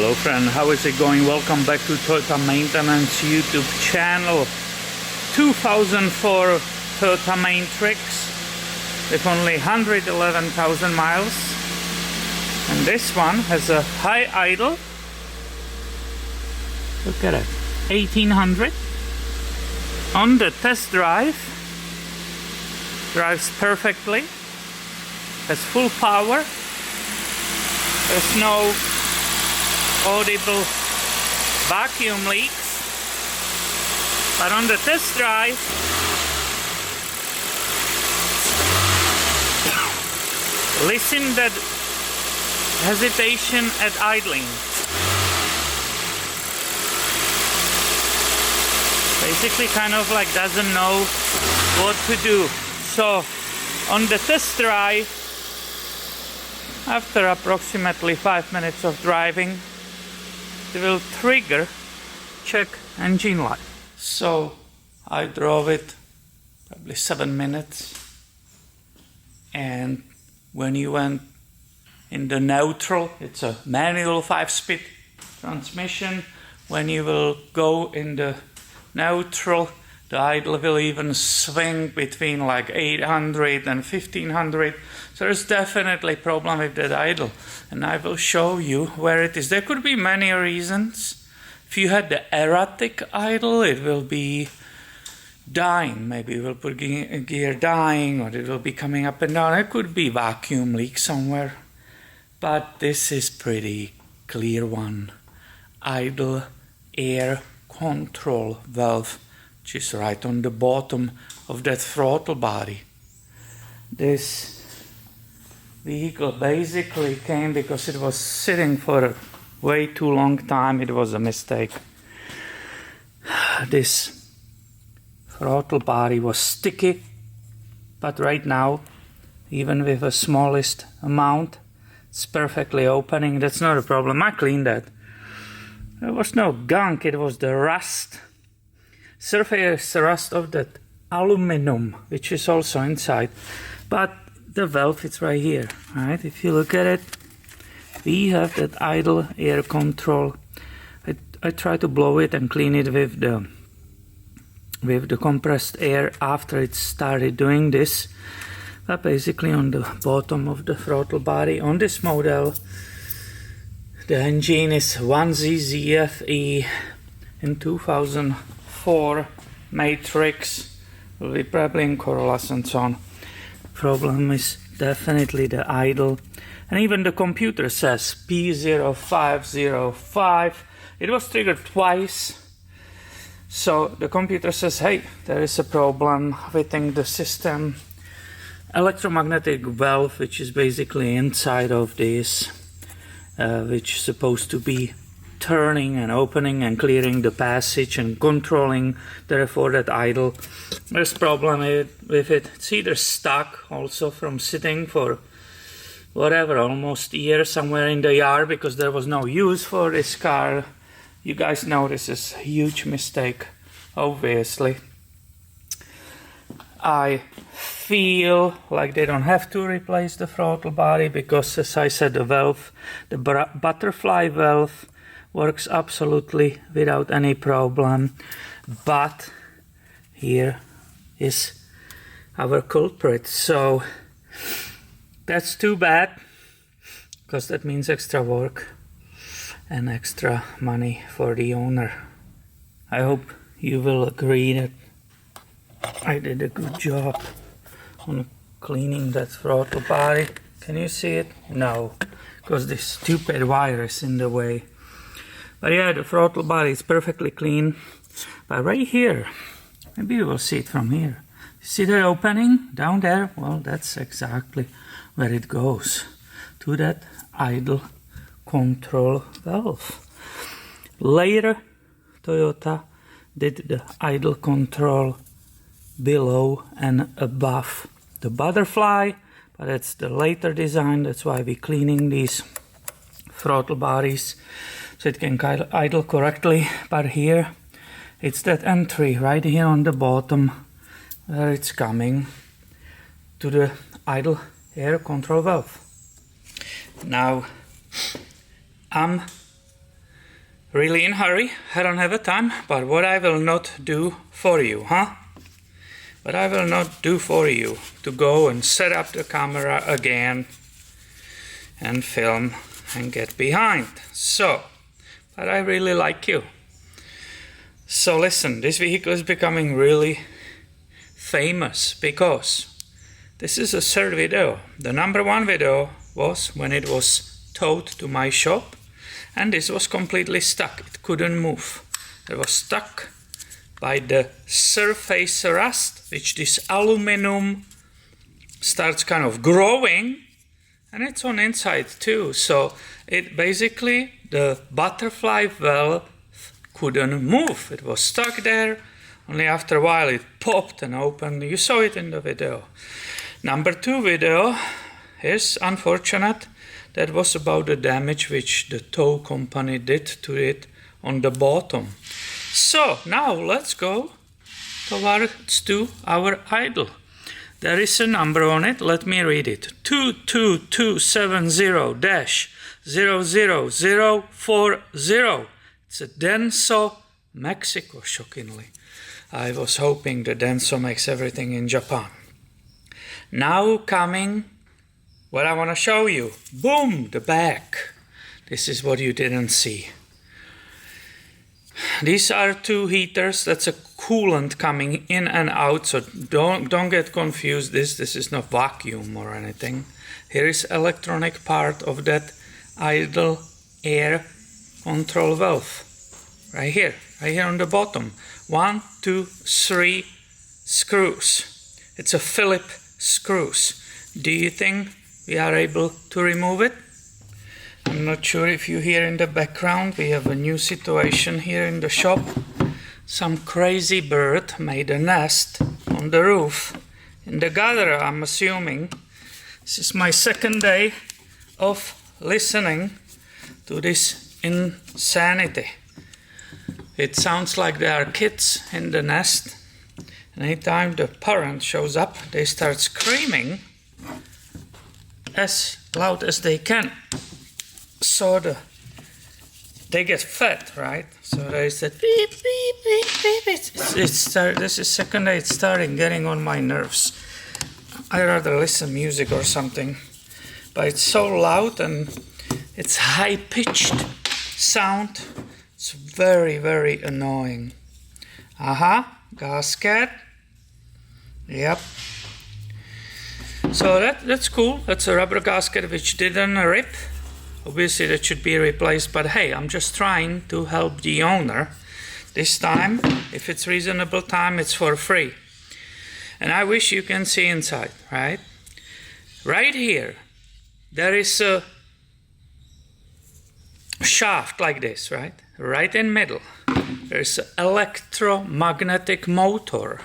Hello friend, how is it going? Welcome back to Toyota Maintenance YouTube channel. 2004 Toyota Matrix with only 111,000 miles. And this one has a high idle. Look at it, 1800. On the test drive, drives perfectly, has full power. There's no audible vacuum leaks, but on the test drive listen that hesitation at idling. Basically kind of like doesn't know what to do. So on the test drive, after approximately 5 minutes of driving, it will trigger check engine light. So I drove it probably 7 minutes, and when you went in the neutral, it's a manual 5-speed transmission. When you will go in the neutral, the idle will even swing between like 800 and 1500. So there's definitely a problem with that idle, and I will show you where it is. There could be many reasons. If you had the erratic idle, it will be dying. Maybe it will put gear dying, or it will be coming up and down. It could be vacuum leak somewhere. But this is pretty clear one. Idle air control valve, which is right on the bottom of that throttle body. This vehicle basically came because it was sitting for a way too long time. It was a mistake. This throttle body was sticky, but right now, even with the smallest amount, it's perfectly opening. That's not a problem. I cleaned that. There was no gunk, it was the rust. Surface rust of that aluminum, which is also inside. But the valve is right here, right? If you look at it, we have that idle air control. I try to blow it and clean it with the compressed air after it started doing this. But basically on the bottom of the throttle body, on this model, the engine is 1ZZFE in 2004 Matrix, will be probably in Corollas and so on. Problem is definitely the idle, and even the computer says P0505. It was triggered twice, so the computer says, hey, there is a problem within the system. Electromagnetic valve, which is basically inside of this, which is supposed to be turning and opening and clearing the passage and controlling, therefore that idle. There's problem with it. It's either stuck also from sitting for whatever, almost a year somewhere in the yard because there was no use for this car. You guys know this is a huge mistake, obviously. I feel like they don't have to replace the throttle body because, as I said, the valve, the butterfly valve, works absolutely without any problem. But here is our culprit. So that's too bad, because that means extra work and extra money for the owner. I hope you will agree that I did a good job on cleaning that throttle body. Can you see it? No, because this stupid wire is in the way. But yeah, the throttle body is perfectly clean. But right here, maybe you will see it from here. You see the opening down there? Well, that's exactly where it goes, to that idle control valve. Later, Toyota did the idle control below and above the butterfly, but that's the later design. That's why we're cleaning these throttle bodies so it can idle correctly. But here it's that entry right here on the bottom where it's coming to the idle air control valve. Now I'm really in hurry, I don't have a time, but what I will not do for you, huh? But I will not do for you to go and set up the camera again and film and get behind. So, but I really like you. So listen, this vehicle is becoming really famous because this is a third video. The number one video was when it was towed to my shop, and this was completely stuck. It couldn't move. It was stuck by the surface rust, which this aluminum starts kind of growing, and it's on inside too. So it basically, the butterfly valve couldn't move. It was stuck there. Only after a while it popped and opened. You saw it in the video. Number two video is unfortunate. That was about the damage which the tow company did to it on the bottom. So now let's go towards to our idle. There is a number on it. Let me read it. 22270-00040. It's a Denso, Mexico, shockingly. I was hoping the Denso makes everything in Japan. Now coming, what I want to show you. Boom, the back. This is what you didn't see. These are two heaters. That's a coolant coming in and out, so don't get confused. This is not vacuum or anything. Here is electronic part of that idle air control valve. Right here on the bottom. 1, 2, 3 screws. It's a Phillips screws. Do you think we are able to remove it? I'm not sure if you hear in the background. We have a new situation here in the shop. Some crazy bird made a nest on the roof in the gutter, I'm assuming. This is my second day of listening to this insanity. It sounds like there are kids in the nest. And anytime the parent shows up, they start screaming as loud as they can. So they get fed, right? So there is that beep, beep, beep, beep. This is second day it's starting getting on my nerves. I rather listen music or something. But it's so loud and it's high-pitched sound. It's very, very annoying. Gasket. Yep. So that's cool. That's a rubber gasket which didn't rip. Obviously that should be replaced, but hey, I'm just trying to help the owner. This time, if it's reasonable time, it's for free. And I wish you can see inside, right? Right here, there is a shaft like this, right? Right in middle. There's an electromagnetic motor.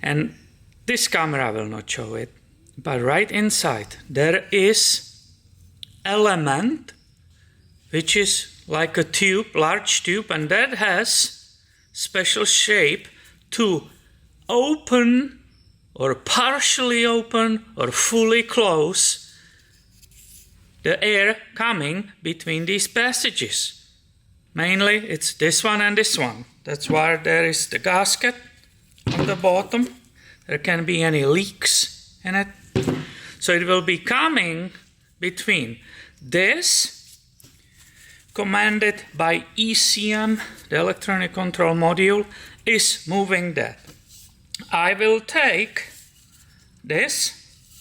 And this camera will not show it, but right inside there is element which is like a tube, large tube, and that has special shape to open or partially open or fully close the air coming between these passages. Mainly it's this one and this one. That's why there is the gasket on the bottom. There can be any leaks in it. So it will be coming between this, commanded by ECM, the electronic control module, is moving that. I will take this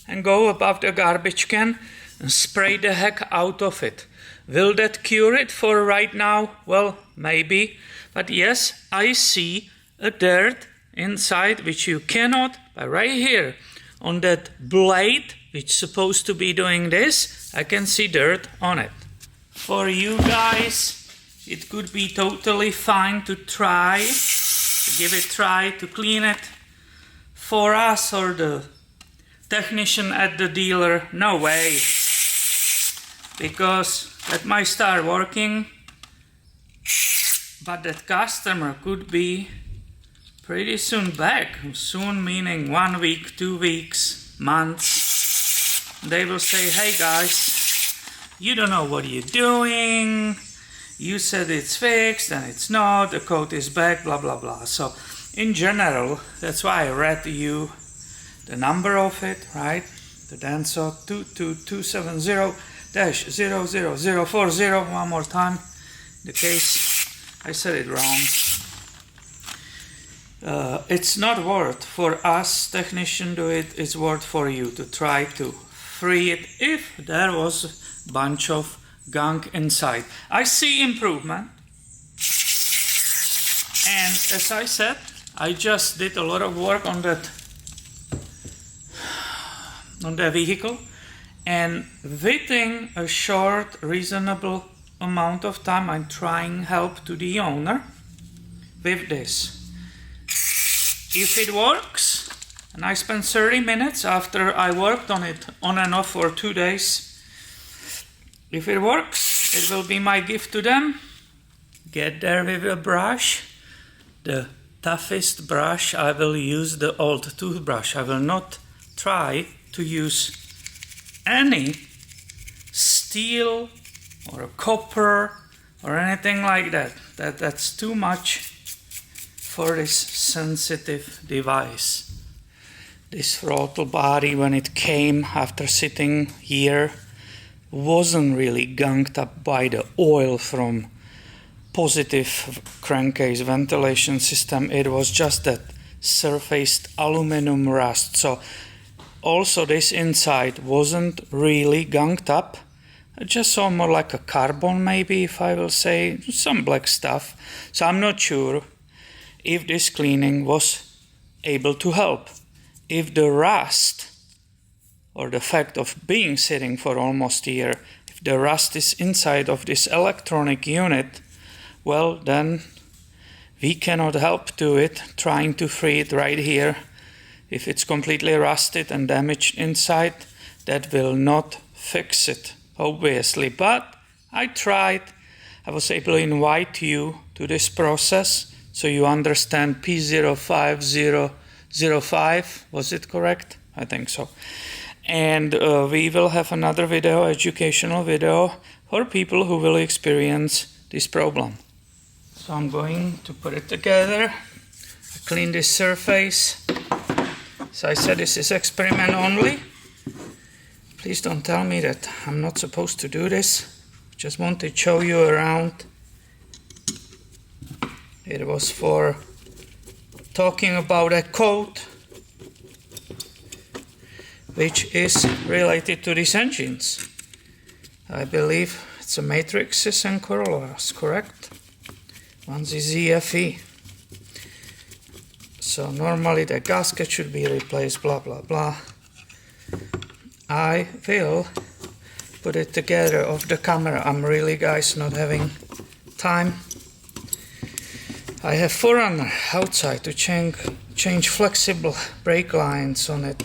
and go above the garbage can and spray the heck out of it. Will that cure it for right now? Well, maybe. But yes, I see a dirt inside which you cannot, but right here on that blade which is supposed to be doing this, I can see dirt on it. For you guys, it could be totally fine to try, to give it a try, to clean it. For us or the technician at the dealer, no way. Because that might start working, but that customer could be pretty soon back. Soon meaning 1 week, 2 weeks, months. They will say, hey guys, you don't know what you're doing. You said it's fixed and it's not, the code is back, blah blah blah. So in general, that's why I read to you the number of it, right? The Denso 22270-00040. One more time, the case I said it wrong. It's not worth for us technician do it, it's worth for you to try to free it if there was a bunch of gunk inside. I see improvement, and as I said, I just did a lot of work on the vehicle, and within a short reasonable amount of time I'm trying help to the owner with this. If it works, and I spent 30 minutes after I worked on it on and off for 2 days, if it works, it will be my gift to them. Get there with a brush, the toughest brush. I will use the old toothbrush. I will not try to use any steel or copper or anything like that. That's too much for this sensitive device. This throttle body, when it came after sitting here, wasn't really gunked up by the oil from positive crankcase ventilation system. It was just that surfaced aluminum rust. So also this inside wasn't really gunked up. I just saw more like a carbon, maybe, if I will say, some black stuff. So I'm not sure if this cleaning was able to help. If the rust, or the fact of being sitting for almost a year, if the rust is inside of this electronic unit, well, then we cannot help to it, trying to free it right here. If it's completely rusted and damaged inside, that will not fix it, obviously. But I tried. I was able to invite you to this process so you understand P0505. Was it correct? I think so. And we will have another video, educational video, for people who will experience this problem. So I'm going to put it together. I clean this surface. So I said this is experiment only. Please don't tell me that I'm not supposed to do this. Just want to show you around. It was for talking about a code which is related to these engines. I believe it's a matrices and corollaries, correct? One's is ZFE. So normally the gasket should be replaced, blah blah blah. I will put it together off the camera. I'm really, guys, not having time. I have Forerunner outside to change flexible brake lines on it.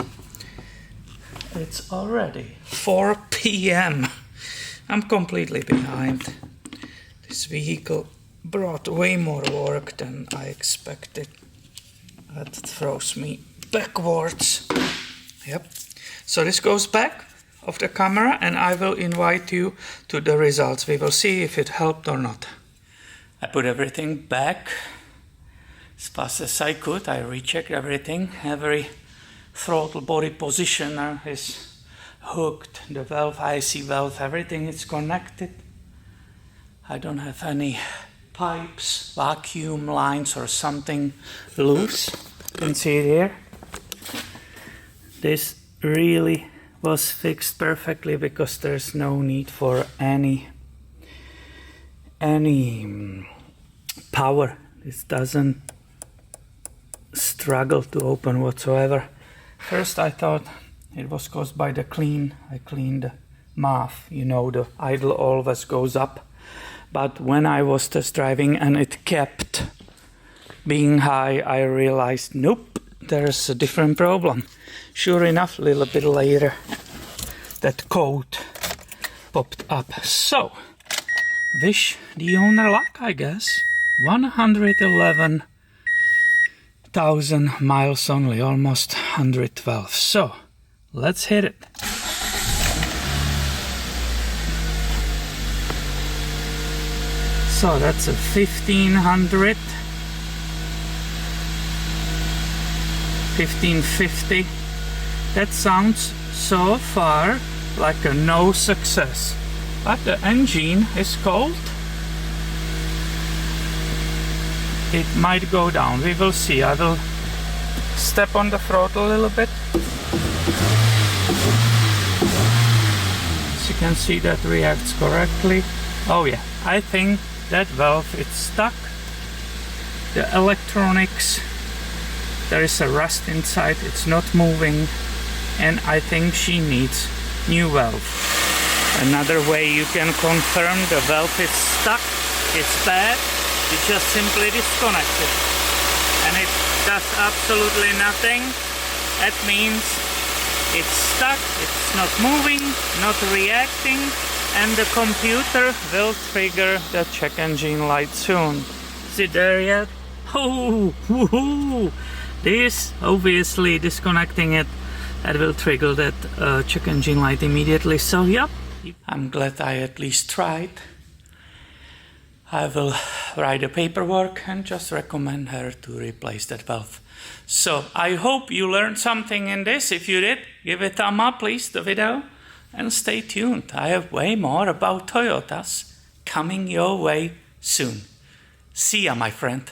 It's already 4 p.m. I'm completely behind. This vehicle brought way more work than I expected. That throws me backwards. Yep. So this goes back of the camera, and I will invite you to the results. We will see if it helped or not. I put everything back as fast as I could. I rechecked everything. Every throttle body positioner is hooked. The valve, IC valve, everything is connected. I don't have any pipes, vacuum lines or something loose. You can see it here. This really was fixed perfectly because there's no need for any power. This doesn't struggle to open whatsoever. First I thought it was caused by the clean. I cleaned the MAF, you know, the idle always goes up. But when I was test driving and it kept being high, I realized, nope, there's a different problem. Sure enough, a little bit later, that code popped up. So, wish the owner luck, I guess. 111,000 miles only, almost 112. So, let's hit it. So that's a 1500, 1550. That sounds so far like a no success, but the engine is cold. It might go down, we will see. I will step on the throttle a little bit. As you can see, that reacts correctly. Oh yeah, I think that valve is stuck. The electronics, there is a rust inside, it's not moving, and I think she needs new valve. Another way you can confirm the valve is stuck, it's bad, you just simply disconnect it. And it does absolutely nothing. That means it's stuck, it's not moving, not reacting, and the computer will trigger the check engine light soon. Is it there yet? Oh, woohoo! This, obviously disconnecting it, that will trigger that check engine light immediately. So yep, I'm glad I at least tried. I will write the paperwork and just recommend her to replace that valve. So I hope you learned something in this. If you did, give a thumb up please the video and stay tuned. I have way more about Toyotas coming your way soon. See ya, my friend.